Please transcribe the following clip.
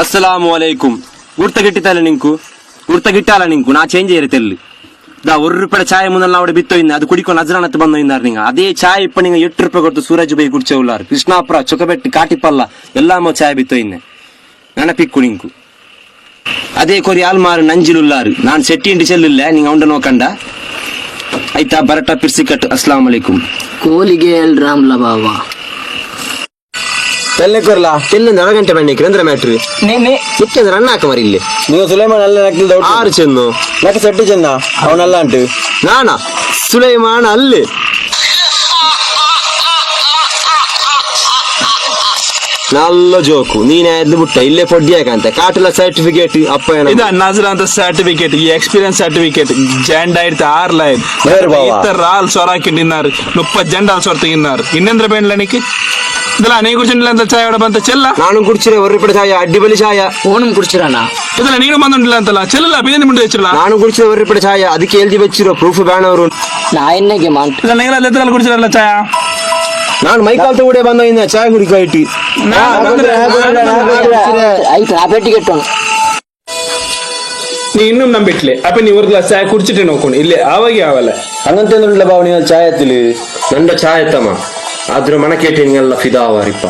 ಅಸ್ಸಲಾಮು ಅಲೈಕುಂ. ಗುರ್ತಗಿಟ್ಟಿತ್ತಲ್ಲ ನಿಂಕು, ಗುರ್ತಗಿಟ್ಟಾಲ ನಿಂಕು ನಾ ಚೇಂಜ್ ಇರತ್ತೆಲ್ಲಿ ದಾ ₹1 ಚಾಯ್ ಮುಂದಲ್ಲ ಅವಡೆ ಬಿತ್ತೋಯ್ನ ಅದು ಕುಡಿಕೊಂಡು ನಜರಾನತ್ ಬಂದೋಯ್ನಾರ ನಿಂಗ ಅದೇ ಚಾಯ್ ಇಪ್ಪ ನಿಂಗ ₹8 ಕೊಟ್ಟು ಸೂರಜ್ ಬೈ ಕುಡ್ಚೌಲಾರು ಕೃಷ್ಣಾಪುರ ಚೊಕಬೆಟ್ಟಿ ಕಾಟಿಪಲ್ಲ ಎಲ್ಲಾಮ ಚಾಯ್ ಬಿತ್ತೋಯ್ನೆ ನೆನಪಿಕ್ಕು ನಿಂಕು ಅದೇ ಕೊರಿ ಆಲ್ಮಾರು ನಂಜಿಲುಲ್ಲಾರು ನಾನ್ ಸೆಟ್ಟಿ ಇಂಡಿ ಚೆಲ್ಲಿಲ್ಲ ನಿಂಗ ಅವನ ನೋಕಂಡ ಆಯ್ತಾ ಬರಟ ಪಿರ್ಸಿಕಟ್. ಅಸ್ಲಾಂ ಅಲೈಕುಂ. ಕೋಲಿಗೆ ರಾಮ್ಲ ಬಾವಾ ತೆಲ್ಲೆಕೊರ್ಲ ತೆಲ್ಲಿಂದ ಅರಗಂಟೆ ಬಣ್ಣಿಕ್ರಿ ಅಂದ್ರೆ ಮ್ಯಾಟ್ರಿ ಮುಖ್ಯಂದ್ರೆ ಅಣ್ಣ ಹಾಕ ಮರಿ ಇಲ್ಲಿ ನೀವು ಸುಲೈಮಾನ್ ಅಲ್ಲ ನಕ್ಕಿಲ್ದ 6 ಚೆನ್ನು ನಕ್ಕ ಸೆಟ್ಟು ಚೆನ್ನ ಅವನಲ್ಲ ಅಂಟು ನಾನಾ ಸುಲೈಮಾನ್ ಅಲ್ಲಿ ನಲ್ಲ ಜೋಕು ನೀನೇ ಎದ್ದು ಬಿಟ್ಟ ಇಲ್ಲೇ ಪೊಡ್ಡಿ ಯಾಕಂತ ಕಾಟಲ ಸರ್ಟಿಫಿಕೇಟ್ ಅಪ್ಪ ಇದು ನಜರ ಅಂತ ಸರ್ಟಿಫಿಕೇಟ್ ಈ ಎಕ್ಸ್ಪೀರಿಯನ್ಸ್ ಸರ್ಟಿಫಿಕೇಟ್ ಜೆಂಡ ಇರ್ತ ಆರ್ಲಾಯ್ದು రాళ్ళు సొరాకిన్నారు 30 జెండాలు సొరతిన్నారు ఇన్నెంద్ర బెండ్లనికి ಇದಲ್ಲ ನೀ ಕುಡಿಸಿಲ್ಲ ಅಂತ ಚಾಯ್ ಹೊಡ ಬಂತ ಚೆಲ್ಲ ನಾನು ಕುಡಿಸಿರೆ ₹1 ಚಾಯ ಅಡ್ಡಿಬಲಿ ಚಾಯ ಓಣಂ ಕುಡಿಸಿರಾನ ಇದಲ್ಲ ನೀನು ಬಂದುಂಡಿಲ್ಲ ಅಂತಲ್ಲ ಚೆಲ್ಲ ಬಿರಿಯಾನಿ ಮುಂದೆ ಹೆಚ್ಚಿಲ್ಲ ನಾನು ಕುಡಿಸಿದ ₹1 ಚಾಯ ಅದಕ್ಕೆ ಎಲ್ದಿ ಬೆಚ್ಚಿರೋ ಪ್ರೂಫ್ ಬ್ಯಾನವರು ನಾ ಎಣ್ಣೆಗೆ ಮಾಂಟ ಇದಲ್ಲ ನೀವೆಲ್ಲ ಎತ್ತರಲ್ಲಿ ಕುಡಿಸಿರಲ್ಲ ಚಾಯ ನಾನು ಮೈಕಾಲ್ ತಗೊಡೆ ಬಂದ ಇನ್ನ ಚಾಯ್ ಕುಡಿಕ ಇಟ್ಟಿ ಆಯ್ತು ಆ ಪೆಟ್ಟಿಗೆ ಇಟ್ಟೋಣ ನೀ ಇನ್ನೂ ನಂಬಿಟ್ಲೆ ಅಪ್ಪ ನೀ 1 ಗ್ಲಾಸ್ ಚಾಯ್ ಕುಡಿಚಿಟ್ಟೆ ನೋಡ್ಕೊಂಡು ಇಲ್ಲೇ ಆವಾಗಿ ಆವಲ್ಲ ಹಂಗಂತಂದ್ರಲ್ಲ ಬಾವು ನೀವು ಚಾಯ್ ಎತ್ತಲಿ ನಂದ ಚಾಯ್ ಎತ್ತಮ್ಮ ಆದ್ರೂ ಮನ ಕೇಟಿ ಎಲ್ಲ ಫಿದಾ ಆವಾರಿಪ್ಪ